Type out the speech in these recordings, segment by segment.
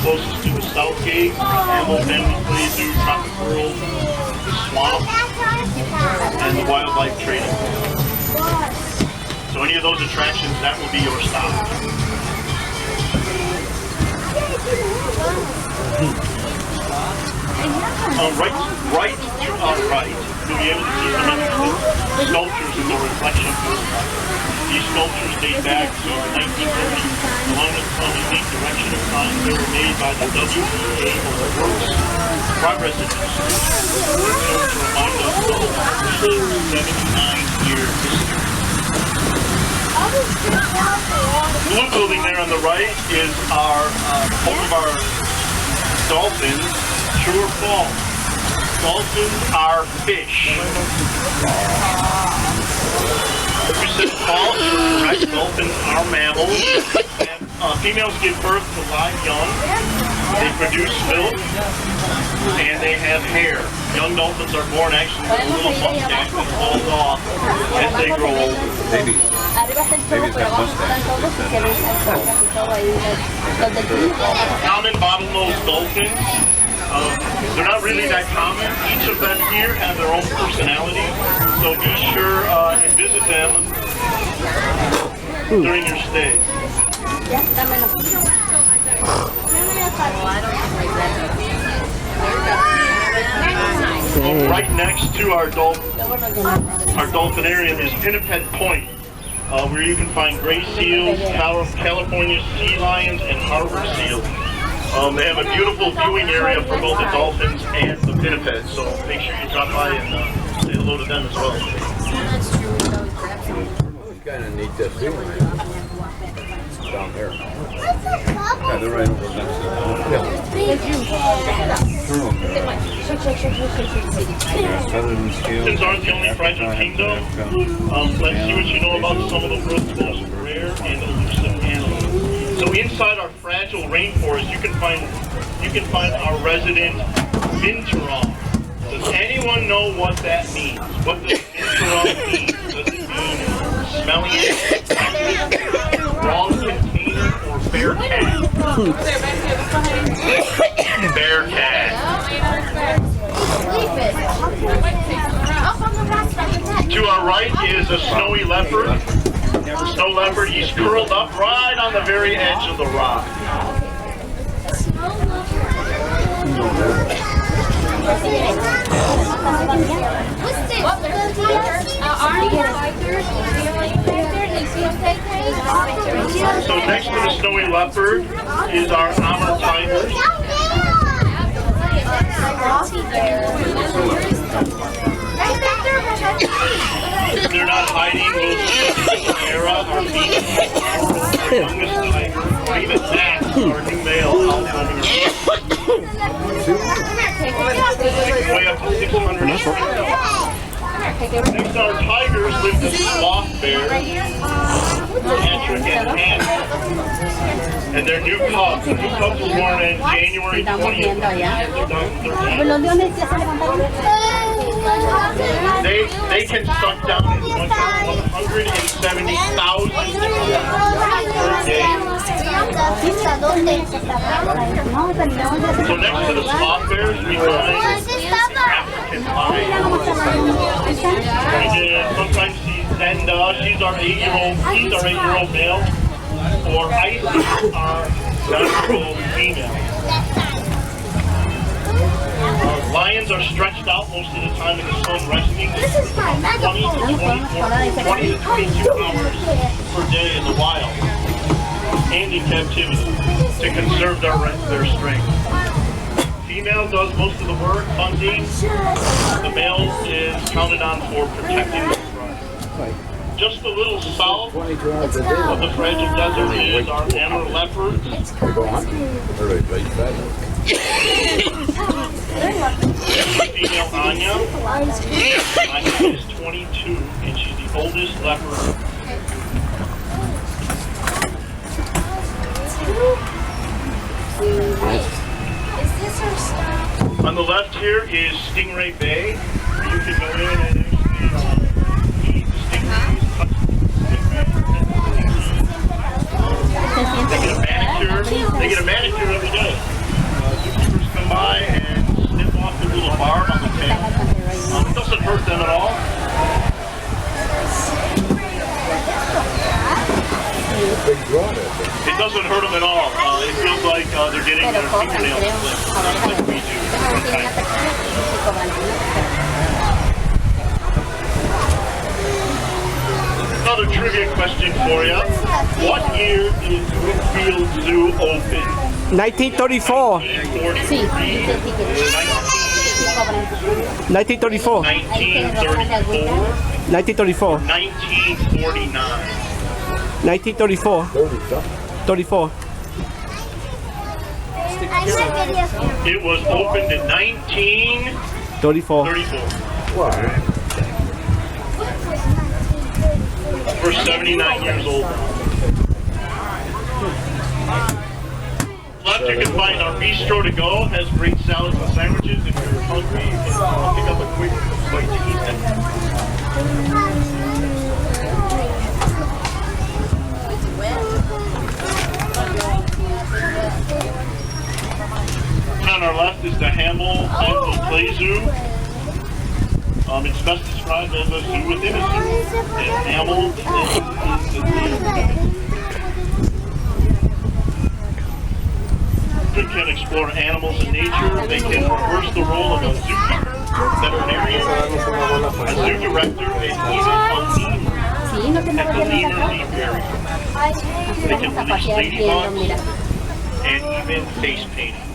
closest to the South Gate, Animal Family Play Zoo, Tropic World, the Swamp, and the Wildlife Training. So any of those attractions, that will be your stop. Right to our right, you'll be able to see some interesting sculptures in the reflection pool. These sculptures date back to the 1930s, along with some unique direction of signs that were made by the WPA or the Works Progress Initiative, to remind us of the 79-year history. The blue building there on the right is our home of our dolphins, true or false? Dolphins are fish. If you said false, you're correct. Dolphins are mammals. And, females give birth to live young. They produce milk, and they have hair. Young dolphins are born actually with a little mustache that falls off as they grow older. Babies have mustaches. Common bottlenose dolphins. They're not really that common. Each of them here have their own personality, so be sure and visit them during your stay. Right next to our dolphinarium is Pinniped Point, where you can find gray seals, California sea lions, and harbor seals. They have a beautiful viewing area for both the dolphins and the pinnipeds, so make sure you drop by and say hello to them as well. It's kind of neat to see down there. Yeah, they're right over next to Dolphins aren't the only fragile kingdom. Let's see what you know about some of the world's most rare and elusive animals. So inside our fragile rainforest, you can find our resident binturong. Does anyone know what that means? What does binturong mean? Does it mean smelly ant, wrong container, or bear cat? Bear cat. To our right is a snowy leopard. The snow leopard, he's curled up right on the very edge of the rock. So next to the snowy leopard is our MR tigers. They're not hiding, those era are being our youngest tiger, or even Max, our new male, out running way up to 600 Next to our tigers live the sloth bear, Patrick and Hannah, and their new cubs. The new cubs were born in January 20th, 2013. They can suck down as much as 170,000 per day. So next to the sloth bears, we find African lions. Sometimes see Zenda, she's our 8-year-old male, or Isis, our 9-year-old female. Lions are stretched out most of the time in the sun, resting 20 to 22 hours per day in the wild and in captivity to conserve their strength. Female does most of the work, hunting. The male is counted on for protecting the pride. Just a little south of the fragile desert is our MR leopard. Female Anya. Anya is 22 and she's the oldest leopard. Is this our stop? On the left here is Stingray Bay, where you can go in and eat stingrays. They get a manicure every day. big draw there. It doesn't hurt them at all. It feels like they're getting their fingernails clipped, just like we do. Another trivia question for you. What year did BrookField Zoo open? 1934. 1934. 1934. 1934. 1949. 1934. 34. It was opened in 1934. 34. Wow. We're 79 years old. Left, you can find our bistro to go. Has great salads and sandwiches. If you're hungry, you can pick up a quick bite to eat. On our left is the Hamel Play Zoo. It's best described as a zoo within a zoo. And Hamel is the can explore animals and nature. They can reverse the role of a zookeeper, veterinarian, a zoo director, and even a lemur apiary. They can release ladybugs and even face painting.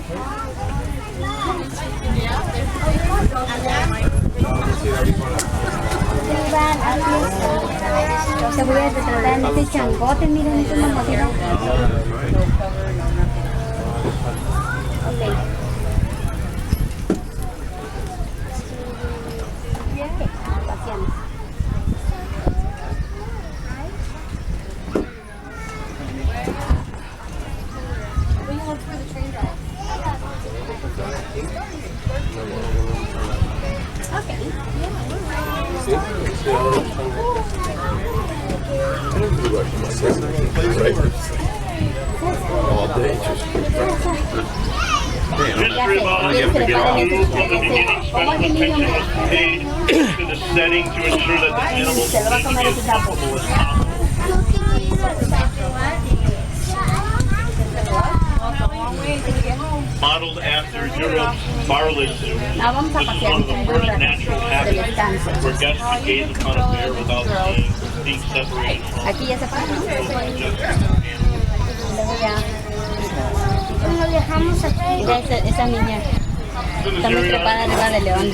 Se voy a retratar en este changote, miren, es una modelo. All day, just History of from the beginning, special attention was paid to the setting to ensure that the animals would be as comfortable as possible. Modeled after Europe's Barley Zoo, this is one of the first natural habitats where guests can gaze upon a bear without being separated from Aquí ya se fue. Esa niña está muy trepada arriba del león.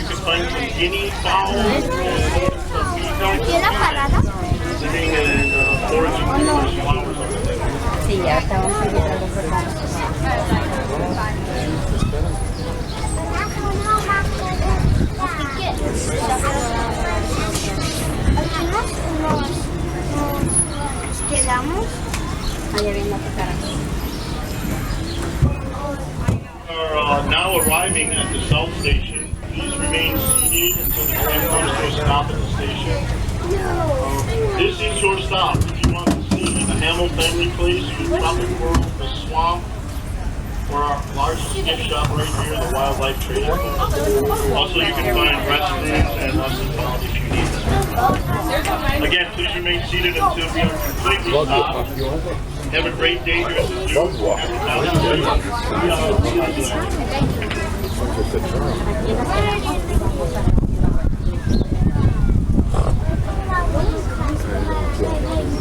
¿Aquí la parada? Sí, ya estamos invitando ¿Quedamos? Allá viene la cara. Are now arriving at the South Station. Please remain seated until the train comes to a stop at the station. This is your stop. If you want to see the Hamel family place, the Tropic World, the Swamp, or our largest gift shop right here, the Wildlife Trading Post. Also, you can find restrooms and hospitality if you need them. Again, please remain seated until we are completely stopped. Have a great day here at the zoo.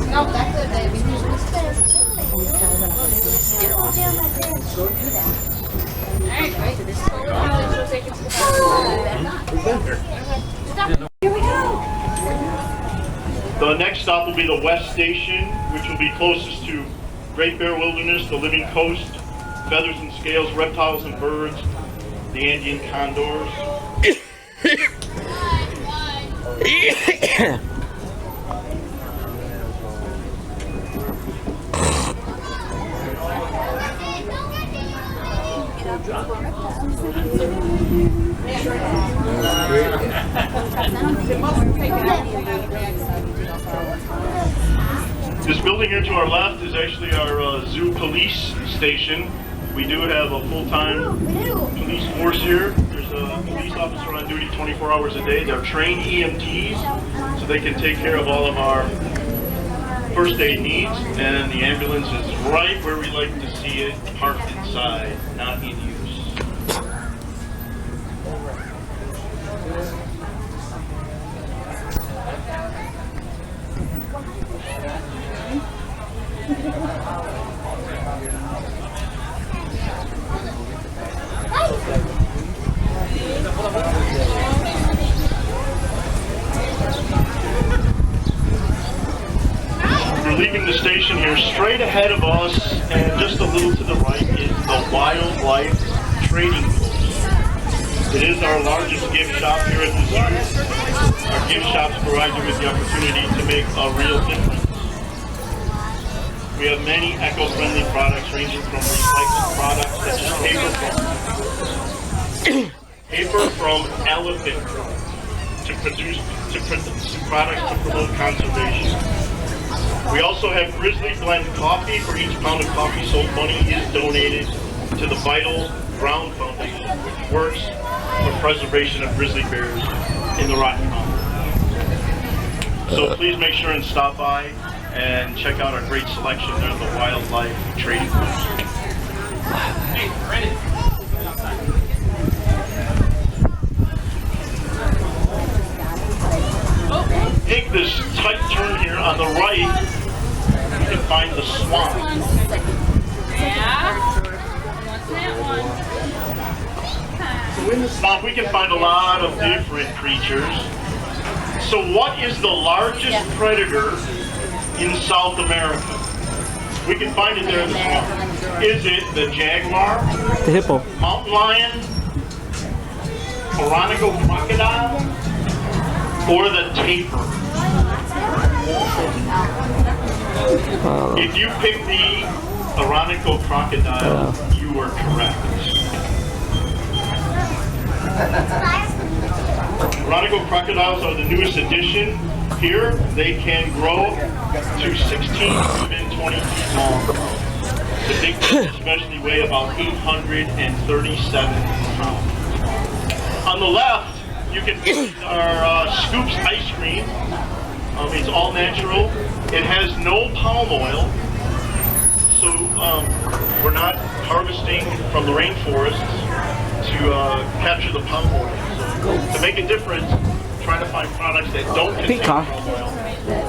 No, that's it, baby. The next stop will be the West Station, which will be closest to Great Bear Wilderness, the Living Coast, Feathers and Scales, Reptiles and Birds, the Andean Condors. This building here to our left is actually our zoo police station. We do have a full-time police force here. There's a police officer on duty 24 hours a day. They're trained EMTs, so they can take care of all of our first aid needs, and the ambulance is right where we like to see it, parked inside, not in use. We're leaving the station here. Straight ahead of us and just a little to the right is the Wildlife Trading Post. It is our largest gift shop here at the zoo. Our gift shops provide you with the opportunity to make a real difference. We have many eco-friendly products ranging from recycled products such as paper from elephant to produce products to promote conservation. We also have Grizzly Blend coffee. For each pound of coffee sold, money is donated to the Vital Ground Foundation, which works for preservation of grizzly bears in the Rocky Mountains. So please make sure and stop by and check out our great selection there at the Wildlife Trading Post. Take this tight turn here on the right, you can find the swamp. In the swamp, we can find a lot of different creatures. So what is the largest predator in South America? We can find it there in the swamp. Is it the jaguar? The hippo. Mountain lion? Orinoco crocodile? Or the tapir? If you pick the Orinoco crocodile, you are correct. Orinoco crocodiles are the newest addition. Here, they can grow to 16, even 20 feet long. The big ones especially weigh about 837 pounds. On the left, you can find our Scoops ice cream. It's all natural. It has no palm oil, so we're not harvesting from the rainforests to capture the palm oil. So to make a difference, try to find products that don't contain palm oil.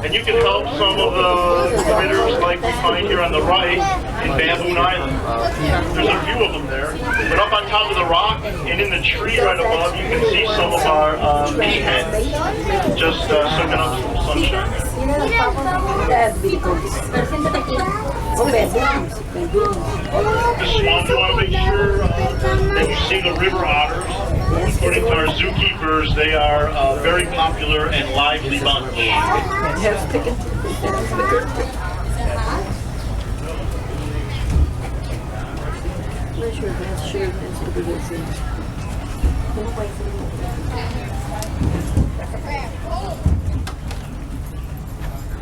And you can help some of the critters like we find here on the right in Baboon Island. There's a few of them there. But up on top of the rock and in the tree right above, you can see some of our fish hens just soaking up some sunshine there. This swamp, you want to make sure that you see the river otters. According to our zookeepers, they are a very popular and lively bunch.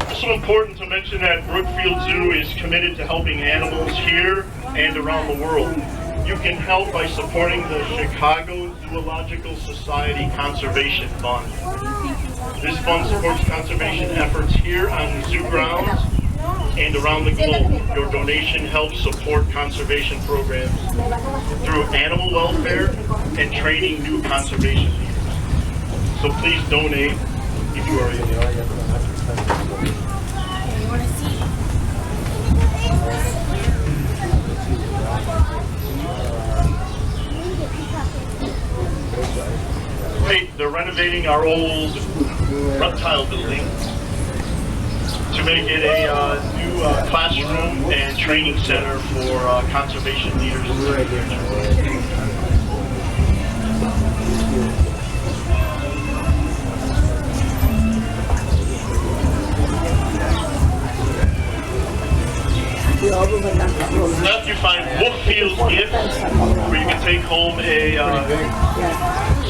Also important to mention that Brookfield Zoo is committed to helping animals here and around the world. You can help by supporting the Chicago Zoological Society Conservation Fund. This fund supports conservation efforts here on the zoo grounds and around the globe. Your donation helps support conservation programs through animal welfare and training new conservation leaders. So please donate if you are able. They're renovating our old reptile building to make it a new classroom and training center for conservation leaders in the future. Left you find BrookField gifts, where you can take home a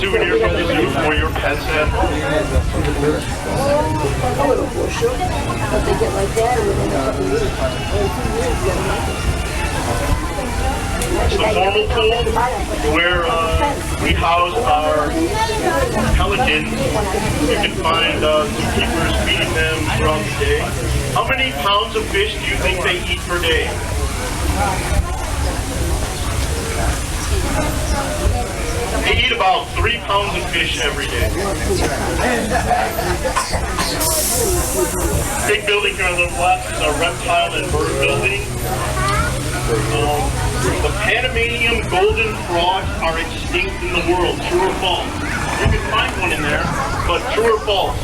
souvenir from the zoo for your pets at home. But they get like that within a couple of years. It's the formal pool where we house our pelicans. You can find keepers feeding them throughout the day. How many pounds of fish do you think they eat per day? They eat about 3 pounds of fish every day. Big building here on the left is our reptile and bird building. The Panamanian golden frogs are extinct in the world. True or false? You can find one in there, but true or false?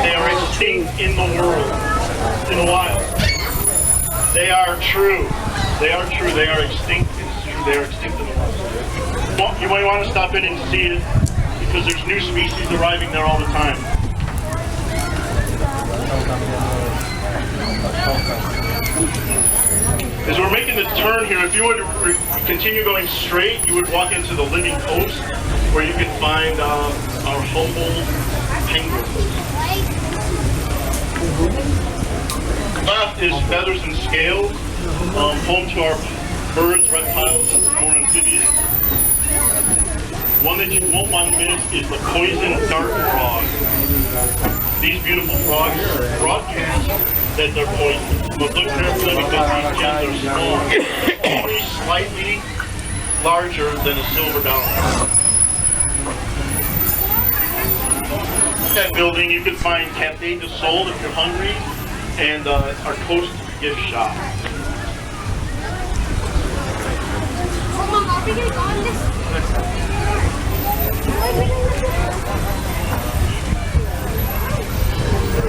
They are extinct in the world, in the wild. They are true. They are true. They are extinct. It's true. They are extinct in the world. Well, you might want to stop in and see it because there's new species arriving there all the time. As we're making the turn here, if you were to continue going straight, you would walk into the living coast where you can find our humble penguins. Left is feathers and scales, home to our birds, reptiles, and more amphibians. One that you won't want to miss is the poison dart frog. These beautiful frogs broadcast that they're poisonous, but look carefully because these gems are small, only slightly larger than a silver dollar. That building, you can find Café de Sol if you're hungry, and our coast gift shop.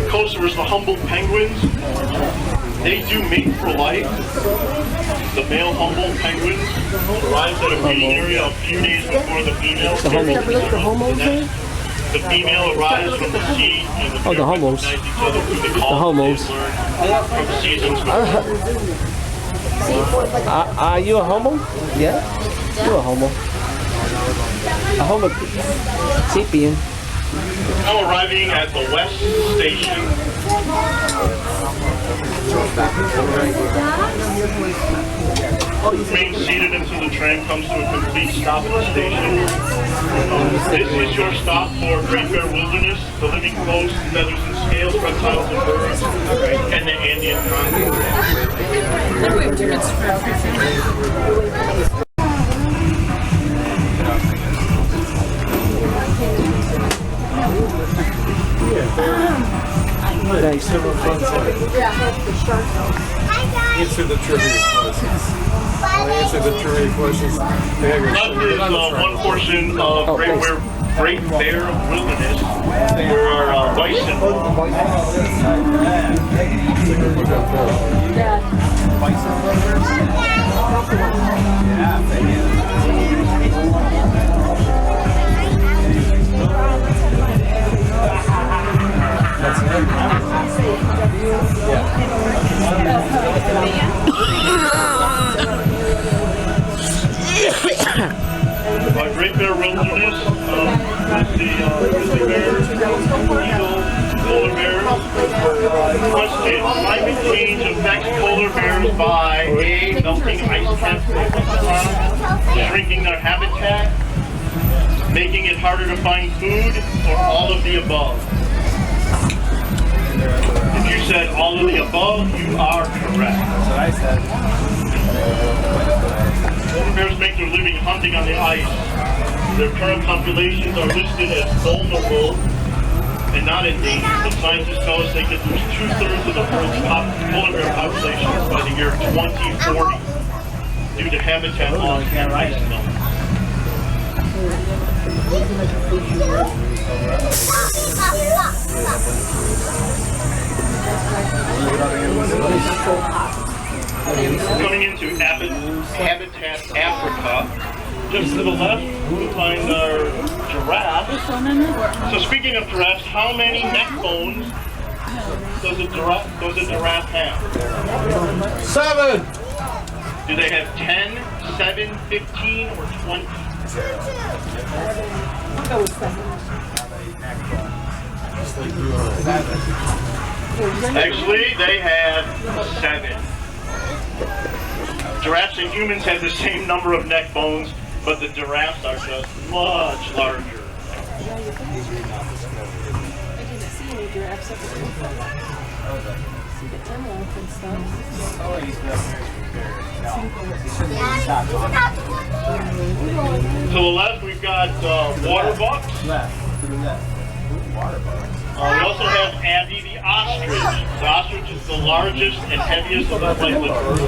Coaster is the humble penguins. They do mate for life. The male humble penguins arrives at a breeding area a few days before the female. The female arrives from the sea and the the homos. recognize each other through the calls The homos. they learn from seasons before. Are you a homo? Yeah? You're a homo. A homo sapien. Now arriving at the West Station. Remain seated until the train comes to a complete stop at the station. This is your stop for Great Bear Wilderness, the living coast, feathers and scales, reptiles and birds, and the Andean continent. Nice. Answer the trivia questions. Answer the trivia questions. Left is one portion of Great Bear Wilderness where our bison. Great Bear Wilderness with the grizzly bears, eagle, polar bears. Question: climate change affects polar bears by A, melting ice caps, shrinking their habitat, making it harder to find food, or all of the above? If you said all of the above, you are correct. That's what I said. Polar bears make their living hunting on the ice. Their current populations are listed as vulnerable and not endangered, but scientists tell us they could lose 2/3 of the world's polar bear population by the year 2040 due to habitat loss and ice melt. Coming into Habitat Africa, just to the left, we find our giraffes. So speaking of giraffes, how many neck bones does a giraffe have? 7! Do they have 10, 7, 15, or 20? Actually, they have 7. Giraffes and humans have the same number of neck bones, but the giraffes are just much larger. To the left, we've got water bucks. We also have Abby the ostrich. The ostrich is the largest and heaviest of the flightless birds.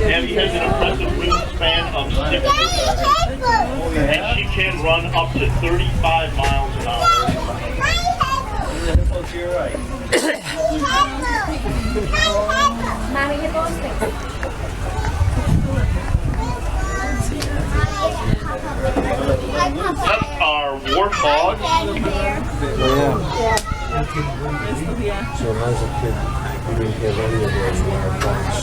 Abby has an impressive wingspan of 6 feet, and she can run up to 35 miles an hour. That's our warthog. So when I was a kid, we didn't have any of those warthogs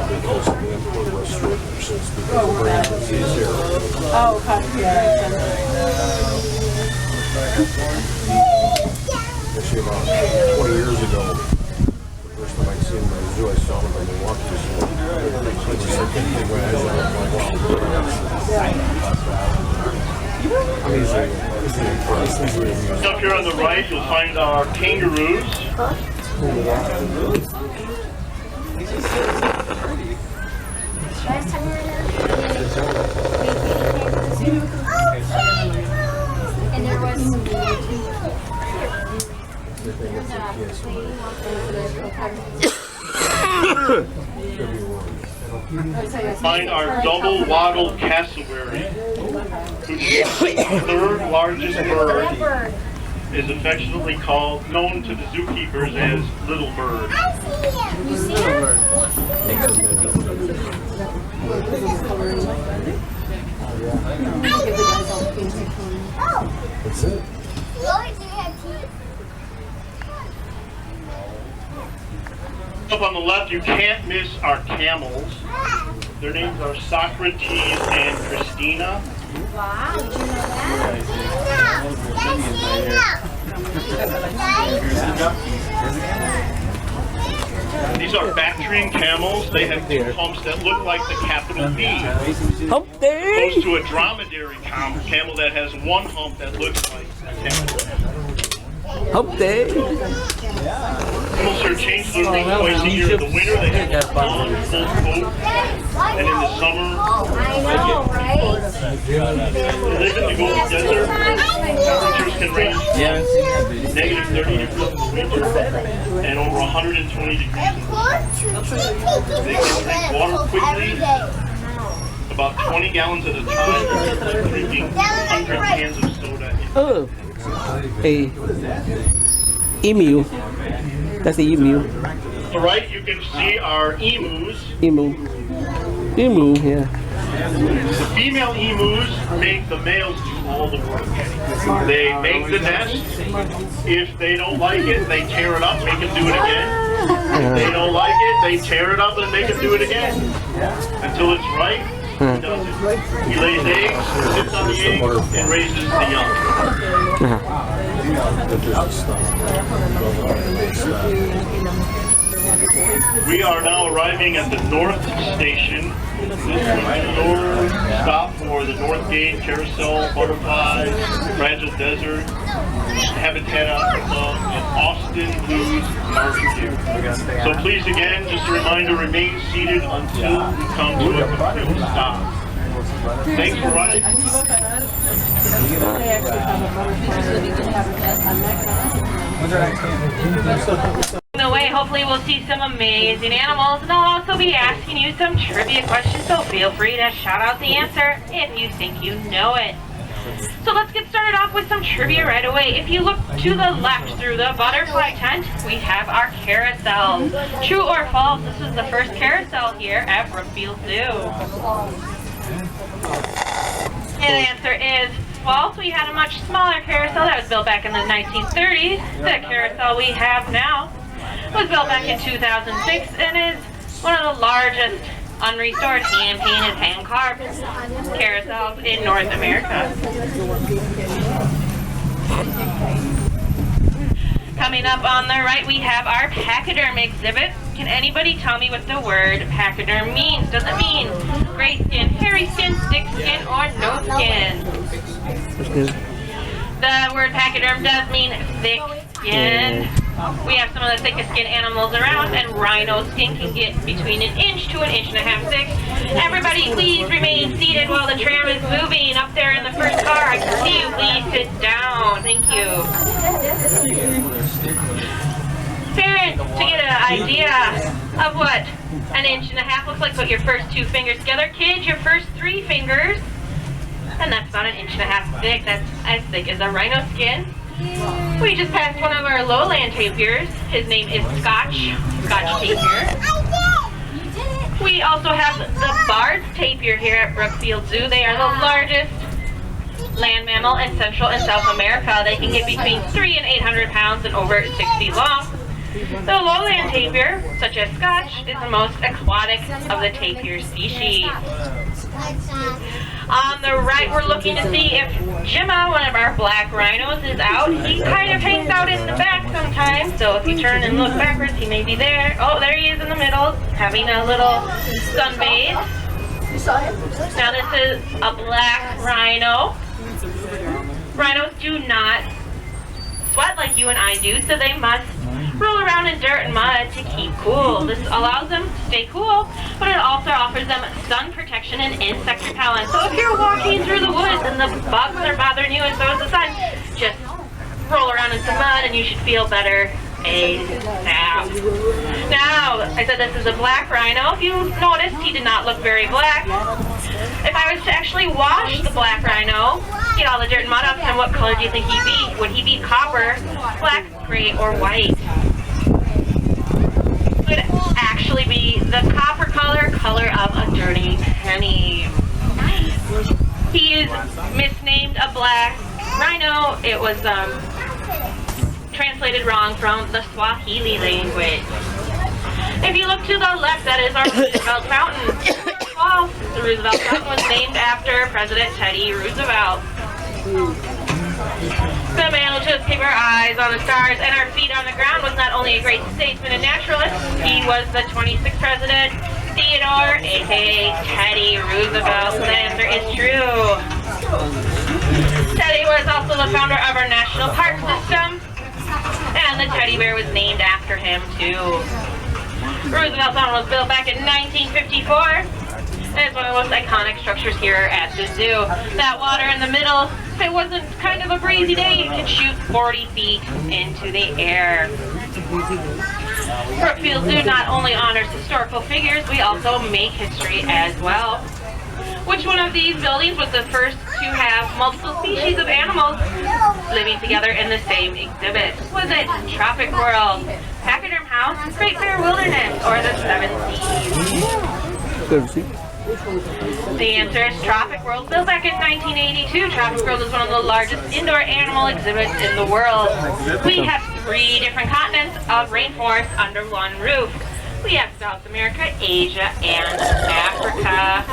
because the import was short since because the brand was easier. Actually, about 20 years ago, the first time I seen them in the zoo, I saw them in the walking zoo. Up here on the right, you'll find our kangaroos. And there was Find our double wattled cassowary, which is the third largest bird, is affectionately known to the zookeepers as Little Bird. You see her? That's it. Up on the left, you can't miss our camels. Their names are Socrates and Christina. Wow, did you know that? These are Bactrian camels. They have two humps that look like the capital B. Hump day! Opposed to a dromedary camel that has one hump that looks like a capital B. Hump day! Camels are changed their ring twice a year. In the winter, they have a long, full coat. And in the summer, I know, right? they live in the Gobi Desert. Temperatures can range from negative 30 degrees in the winter and over 120 degrees in the summer. They can drink water quickly, about 20 gallons at a time, and drinking 100 cans of soda. Oh, a emu. That's the emu. On the right, you can see our emus. Emu. Emu, yeah. The female emus make the males do all the work. They make the nest. If they don't like it, they tear it up, make them do it again. If they don't like it, they tear it up and make them do it again. Until it's right, he does it. He lays eggs, sits on the eggs, and raises the young. We are now arriving at the North Station. This is your stop for the North Gate, Carousel, Butterflies, Fragile Desert, Habitat Club, and Austin Blues Barbecue. So please again, just a reminder, remain seated until we come to a complete stop. Thanks for riding. On the way, hopefully we'll see some amazing animals, and I'll also be asking you some trivia questions, so feel free to shout out the answer if you think you know it. So let's get started off with some trivia right away. If you look to the left through the butterfly tent, we have our carousel. True or false, this was the first carousel here at BrookField Zoo. And the answer is false. We had a much smaller carousel that was built back in the 1930s. The carousel we have now was built back in 2006 and is one of the largest unrestored, hand-painted, hand-carved carousels in North America. Coming up on the right, we have our pachyderm exhibit. Can anybody tell me what the word pachyderm means? Does it mean gray skin, hairy skin, thick skin, or no skin? The word pachyderm does mean thick skin. We have some of the thickest skin animals around, and rhino skin can get between 1 inch to 1.5 inches thick. Everybody, please remain seated while the tram is moving. Up there in the first car, I can see you. Please sit down. Thank you. Parents, to get an idea of what 1.5 inches looks like, put your first 2 fingers together. Kids, your first 3 fingers. And that's about 1.5 inches thick. That's as thick as a rhino skin. We just passed one of our lowland tapirs. His name is Scotch tapir. We also have the Bard's tapir here at BrookField Zoo. They are the largest land mammal in Central and South America. They can get between 300 and 800 pounds and over 6 feet long. The lowland tapir, such as Scotch, is the most aquatic of the tapir species. On the right, we're looking to see if Jimma, one of our black rhinos, is out. He kind of hangs out in the back sometimes, so if you turn and look backwards, he may be there. Oh, there he is in the middle, having a little sunbathe. Now this is a black rhino. Rhinos do not sweat like you and I do, so they must roll around in dirt and mud to keep cool. This allows them to stay cool, but it also offers them sun protection and insect repellent. So if you're walking through the woods and the bugs are bothering you and so is the sun, just roll around in some mud and you should feel better ASAP. Now, I said this is a black rhino. If you noticed, he did not look very black. If I was to actually wash the black rhino, get all the dirt and mud off him, what color do you think he'd be? Would he be copper, black, gray, or white? Would actually be the copper color of a dirty penny. He is misnamed a black rhino. It was translated wrong from the Swahili language. If you look to the left, that is our Roosevelt Fountain. Well, the Roosevelt Fountain was named after President Teddy Roosevelt. The man who chose to keep our eyes on the stars and our feet on the ground was not only a great statesman and naturalist, he was the 26th president, Theodore, aka Teddy Roosevelt. So the answer is true. Teddy was also the founder of our national park system, and the teddy bear was named after him too. Roosevelt Fountain was built back in 1954. It's one of the most iconic structures here at the zoo. That water in the middle, if it wasn't kind of a breezy day, you could shoot 40 feet into the air. BrookField Zoo not only honors historical figures, we also make history as well. Which one of these buildings was the first to have multiple species of animals living together in the same exhibit? Was it Tropic World, Pachyderm House, Great Bear Wilderness, or the Seven Seas? The answer is Tropic World. Built back in 1982, Tropic World is one of the largest indoor animal exhibits in the world. We have 3 different continents of rainforest under one roof. We have South America, Asia, and Africa.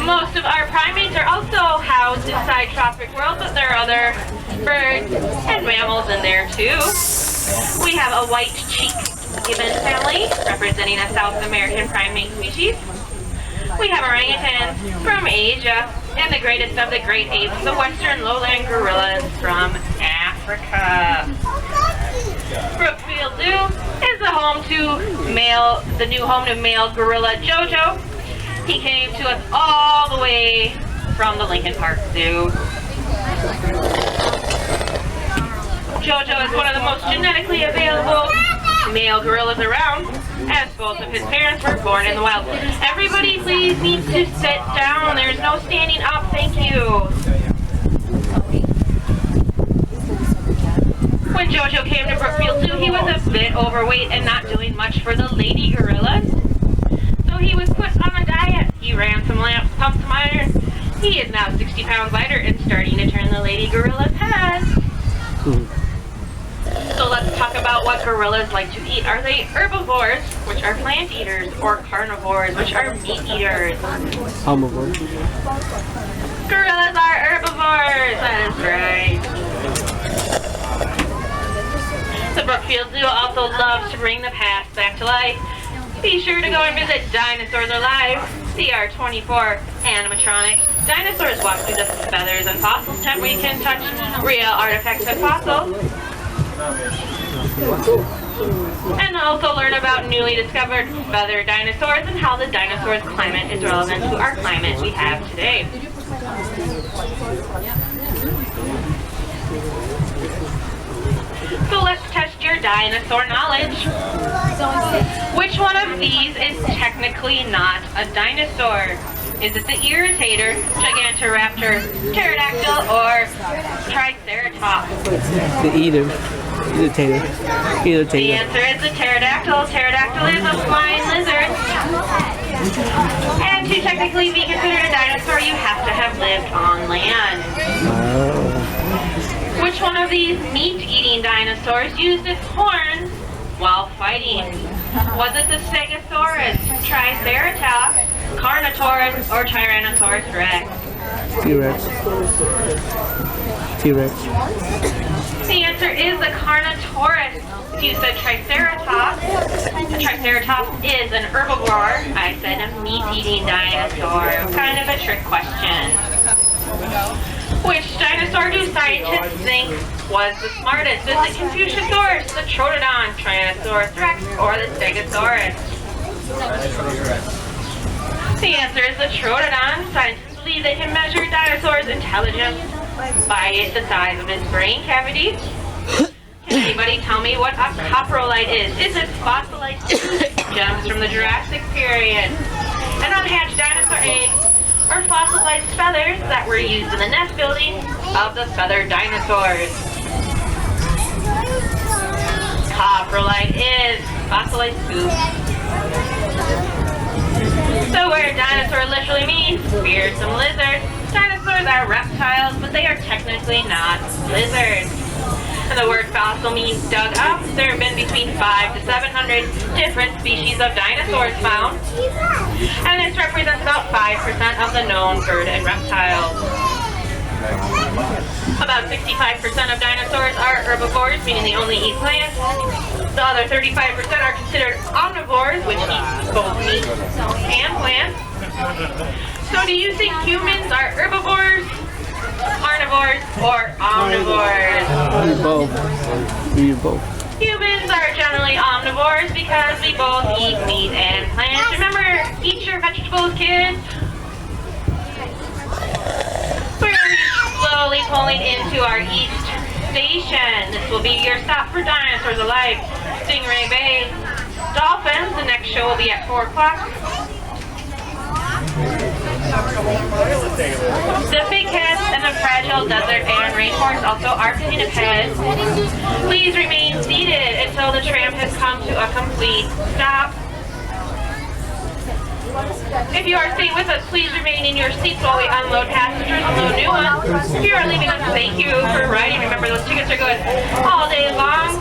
Most of our primates are also housed inside Tropic World, but there are other birds and mammals in there too. We have a white-cheeked gibbon family, representing a South American primate species. We have orangutans from Asia, and the greatest of the great apes, the western lowland gorillas from Africa. BrookField Zoo is the new home to male gorilla Jojo. He came to us all the way from the Lincoln Park Zoo. Jojo is one of the most genetically available male gorillas around, as both of his parents were born in the wild. Everybody please needs to sit down. There's no standing up. Thank you. When Jojo came to BrookField Zoo, he was a bit overweight and not doing much for the lady gorillas. So he was put on a diet. He ran some laps, pumped some iron. He is now 60 pounds lighter and starting to turn the lady gorilla's head. So let's talk about what gorillas like to eat. Are they herbivores, which are plant eaters, or carnivores, which are meat eaters? Herbivores. Gorillas are herbivores, that is right. The BrookField Zoo also loves to bring the past back to life. Be sure to go and visit Dinosaurs Alive, CR24 animatronics. Dinosaurs walk through the feathers and fossils tent where you can touch real artifacts and fossils. And also learn about newly discovered feather dinosaurs and how the dinosaurs' climate is relevant to our climate we have today. So let's test your dinosaur knowledge. Which one of these is technically not a dinosaur? Is it the irritator, Gigantoraptor, pterodactyl, or triceratops? The irritator. The answer is the pterodactyl. Pterodactyl is a flying lizard. And to technically be considered a dinosaur, you have to have lived on land. Which one of these meat-eating dinosaurs used its horns while fighting? Was it the Stegosaurus, Triceratops, Carnotaurus, or Tyrannosaurus Rex? T-Rex. T-Rex. The answer is the Carnotaurus. If you said Triceratops, a Triceratops is an herbivore. I said a meat-eating dinosaur. Kind of a trick question. Which dinosaur do scientists think was the smartest? Is it Confuciusaurus, the Troodon, Tyrannosaurus Rex, or the Stegosaurus? The answer is the Troodon. Scientists believe they can measure dinosaurs' intelligence by the size of its brain cavity. Can anybody tell me what a coprolite is? Is it fossilized gems from the Jurassic period, an unhatched dinosaur egg, or fossilized feathers that were used in the nest building of the feathered dinosaurs? Coprolite is fossilized poop. So where dinosaur literally means fearsome lizard, dinosaurs are reptiles, but they are technically not lizards. And the word fossil means dug up. There have been between 500 to 700 different species of dinosaurs found. And this represents about 5% of the known bird and reptiles. About 65% of dinosaurs are herbivores, meaning they only eat plants. The other 35% are considered omnivores, which eat both meat and plants. So do you think humans are herbivores, carnivores, or omnivores? We both. Humans are generally omnivores because we both eat meat and plants. Remember, eat your vegetables, kids. We're going to be slowly pulling into our east station. This will be your stop for Dinosaurs Alive, Stingray Bay, Dolphins. The next show will be at 4 o'clock. The big heads and the fragile desert and rainforest also are pinnipeds. Please remain seated until the tram has come to a complete stop. If you are staying with us, please remain in your seats while we unload passengers and load new ones. If you are leaving us, thank you for riding. Remember, those tickets are good all day long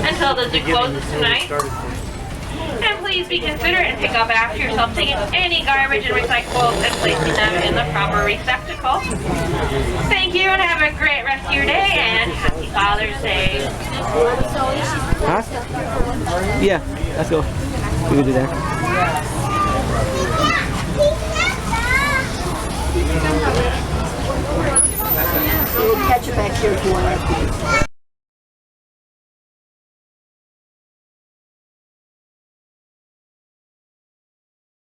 until the zoo closes tonight. And please be considerate and pick up after yourself, taking any garbage and recyclables and placing them in the proper receptacle. Thank you and have a great rest of your day and happy Father's Day. Huh? Yeah, let's go. We can do that. We'll catch you back here if you want to.